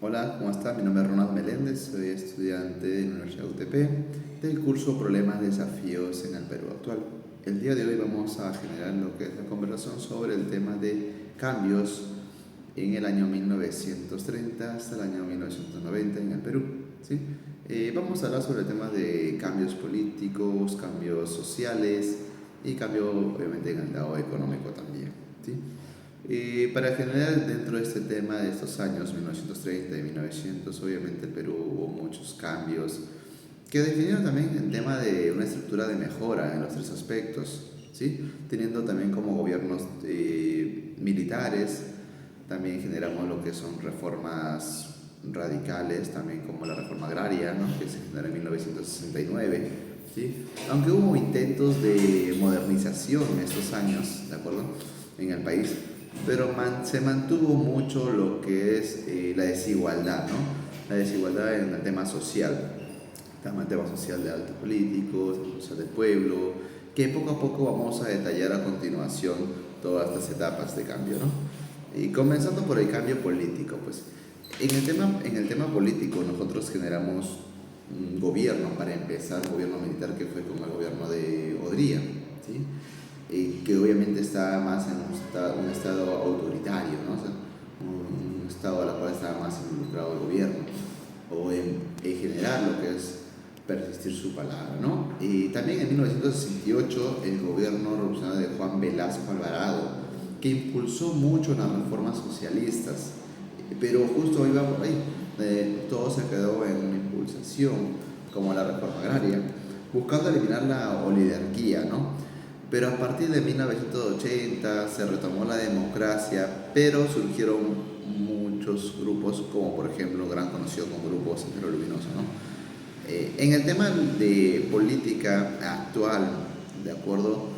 Hola, ¿cómo está? Mi nombre es Ronald Meléndez, soy estudiante de la Universidad UTP del curso Problemas y Desafíos en el Perú actual. El día de hoy vamos a generar lo que es la conversación sobre el tema de cambios en el año 1930 hasta el año 1990 en el Perú. ¿Sí? Vamos a hablar sobre el tema de cambios políticos, cambios sociales y cambio obviamente en el lado económico también. ¿Sí? Para generar dentro de este tema de estos años 1930 y 1900, obviamente el Perú hubo muchos cambios que definieron también el tema de una estructura de mejora en los tres aspectos, ¿sí? Teniendo también como gobiernos militares, también generamos lo que son reformas radicales, también como la reforma agraria, ¿no? Que se generó en 1969, ¿sí? Aunque hubo intentos de modernización en estos años, ¿de acuerdo? En el país, pero se mantuvo mucho lo que es la desigualdad, ¿no? La desigualdad en el tema social, el tema social de altos políticos, social del pueblo, que poco a poco vamos a detallar a continuación todas estas etapas de cambio, ¿no? Y comenzando por el cambio político, pues en el tema político nosotros generamos un gobierno para empezar, un gobierno militar que fue como el gobierno de Odría, ¿sí? Que obviamente está más en un estado autoritario, ¿no? O sea, un estado a la cual está más involucrado el gobierno, o en generar lo que es persistir su palabra, ¿no? Y también en 1968 el gobierno revolucionario de Juan Velasco Alvarado, que impulsó mucho las reformas socialistas, pero justo iba por ahí, todo se quedó en una impulsación, como la reforma agraria, buscando eliminar la oligarquía, ¿no? Pero a partir de 1980 se retomó la democracia, pero surgieron muchos grupos, como por ejemplo, gran conocido como Grupo Sendero Luminoso, ¿no? En el tema de política actual, de acuerdo,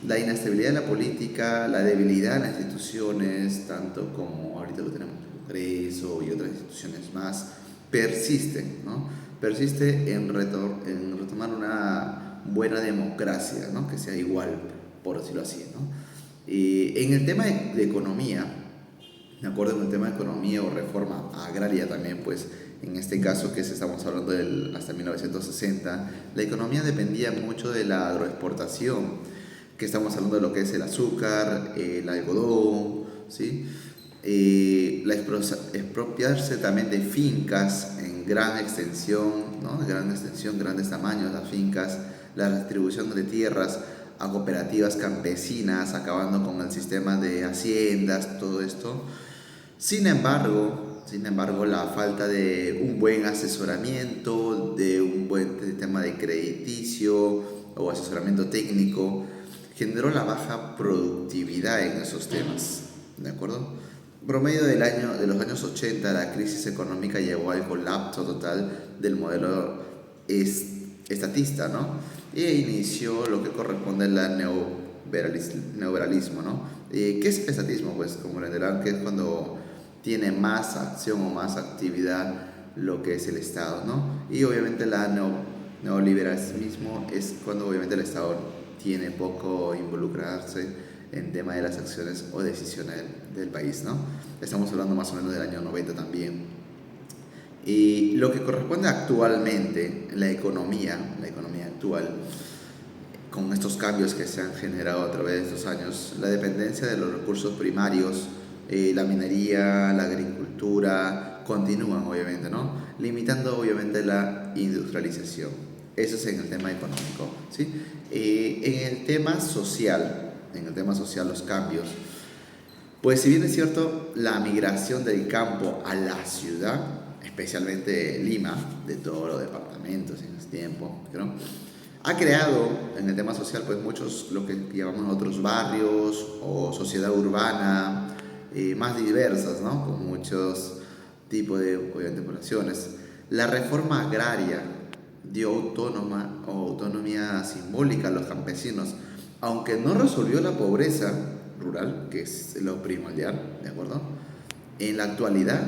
la inestabilidad de la política, la debilidad de las instituciones, tanto como ahorita lo tenemos el Congreso y otras instituciones más, persisten, ¿no? Persiste en retomar una buena democracia, ¿no? Que sea igual, por decirlo así, ¿no? En el tema de economía, de acuerdo con el tema de economía o reforma agraria también, pues en este caso que estamos hablando hasta 1960, la economía dependía mucho de la agroexportación, que estamos hablando de lo que es el azúcar, el algodón, ¿sí? La expropiarse también de fincas en gran extensión, ¿no? De gran extensión, grandes tamaños, las fincas, la distribución de tierras a cooperativas campesinas, acabando con el sistema de haciendas, todo esto. Sin embargo, la falta de un buen asesoramiento, de un buen sistema de crediticio o asesoramiento técnico, generó la baja productividad en esos temas, ¿de acuerdo? Promedio de los años 80, la crisis económica llevó al colapso total del modelo estatista, ¿no? Y inició lo que corresponde al neoliberalismo, ¿no? ¿Qué es el estatismo? Pues como entenderán, que es cuando tiene más acción o más actividad lo que es el Estado, ¿no? Y obviamente neoliberalismo es cuando obviamente el Estado tiene poco involucrarse en tema de las acciones o decisiones del país, ¿no? Estamos hablando más o menos del año 90 también. Y lo que corresponde actualmente, la economía actual, con estos cambios que se han generado a través de estos años, la dependencia de los recursos primarios, la minería, la agricultura, continúan obviamente, ¿no? Limitando obviamente la industrialización. Eso es en el tema económico, ¿sí? En el tema social los cambios, pues si bien es cierto, la migración del campo a la ciudad, especialmente Lima, de todos los departamentos en ese tiempo, ¿no? Ha creado en el tema social pues muchos, lo que llamamos otros barrios o sociedad urbana más diversas, ¿no? Con muchos tipos de, obviamente, poblaciones. La reforma agraria dio autonomía simbólica a los campesinos, aunque no resolvió la pobreza rural, que es lo primordial, ¿de acuerdo? En la actualidad,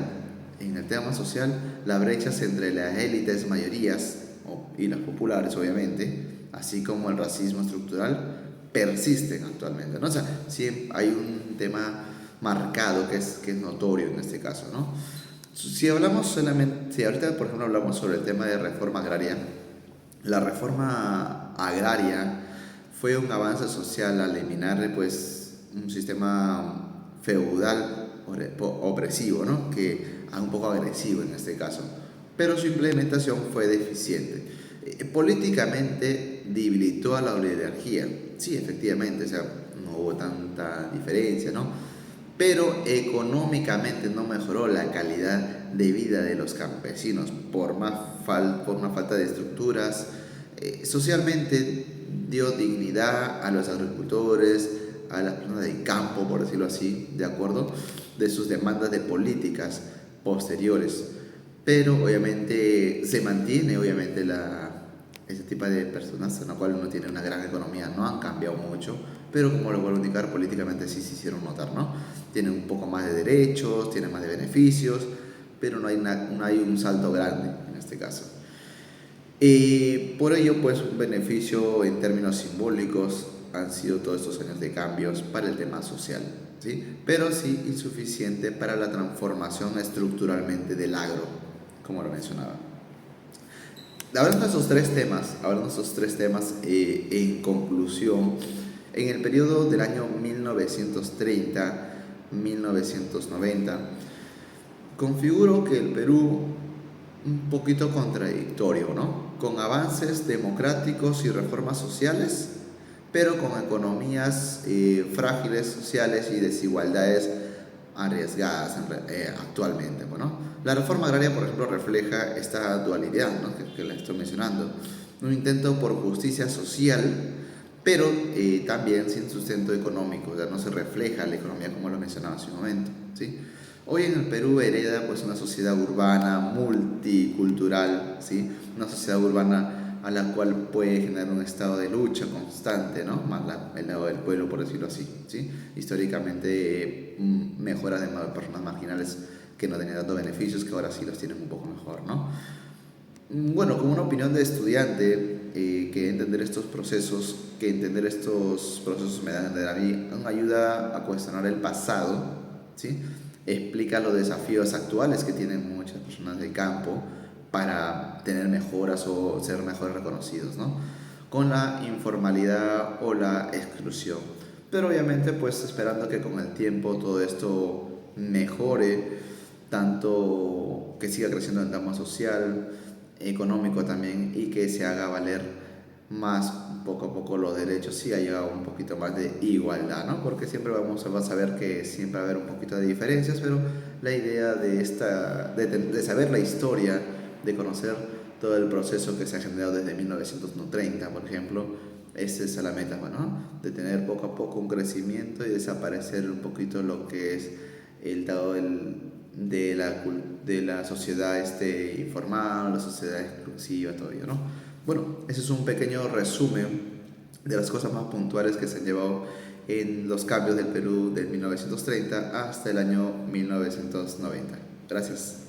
en el tema social, las brechas entre las élites mayorías y las populares, obviamente, así como el racismo estructural, persisten actualmente, ¿no? O sea, sí hay un tema marcado que es notorio en este caso, ¿no? Si hablamos solamente, si ahorita por ejemplo hablamos sobre el tema de reforma agraria, la reforma agraria fue un avance social al eliminar pues un sistema feudal opresivo, ¿no? Que un poco agresivo en este caso, pero su implementación fue deficiente. Políticamente debilitó a la oligarquía, sí, efectivamente, o sea, no hubo tanta diferencia, ¿no? Pero económicamente no mejoró la calidad de vida de los campesinos por una falta de estructuras. Socialmente dio dignidad a los agricultores, a las personas del campo, por decirlo así, de acuerdo, de sus demandas de políticas posteriores. Pero obviamente se mantiene obviamente ese tipo de personas en la cual uno tiene una gran economía, no han cambiado mucho, pero como lo vuelvo a indicar, políticamente sí se hicieron notar, ¿no? Tienen un poco más de derechos, tienen más de beneficios, pero no hay un salto grande en este caso. Y por ello, pues un beneficio en términos simbólicos han sido todos estos años de cambios para el tema social, ¿sí? Pero sí insuficiente para la transformación estructuralmente del agro, como lo mencionaba. Hablando de estos tres temas en conclusión, en el periodo del año 1930-1990, configuro que el Perú un poquito contradictorio, ¿no? Con avances democráticos y reformas sociales, pero con economías frágiles sociales y desigualdades arriesgadas actualmente. Bueno, la reforma agraria, por ejemplo, refleja esta dualidad, ¿no? que la estoy mencionando. Un intento por justicia social, pero también sin sustento económico, o sea, no se refleja la economía como lo mencionaba hace un momento, ¿sí? Hoy en el Perú hereda pues una sociedad urbana multicultural, ¿sí? Una sociedad urbana a la cual puede generar un estado de lucha constante, ¿no? Más el lado del pueblo, por decirlo así, ¿sí? Históricamente mejoras de personas marginales que no tenían tantos beneficios, que ahora sí los tienen un poco mejor, ¿no? Bueno, como una opinión de estudiante, que entender estos procesos, me dan a entender a mí, una ayuda a cuestionar el pasado, ¿sí? Explica los desafíos actuales que tienen muchas personas del campo para tener mejoras o ser mejor reconocidos, ¿no? Con la informalidad o la exclusión. Pero obviamente pues esperando que con el tiempo todo esto mejore, tanto que siga creciendo el tema social, económico también, y que se haga valer más poco a poco los derechos, sí ha llegado un poquito más de igualdad, ¿no? Porque siempre vamos a saber que siempre va a haber un poquito de diferencias, pero la idea de saber la historia, de conocer todo el proceso que se ha generado desde 1930, por ejemplo, esa es la meta, ¿no? De tener poco a poco un crecimiento y desaparecer un poquito lo que es el dado de la sociedad informal, la sociedad exclusiva, todo ello, ¿no? Bueno, ese es un pequeño resumen de las cosas más puntuales que se han llevado en los cambios del Perú del 1930 hasta el año 1990. Gracias.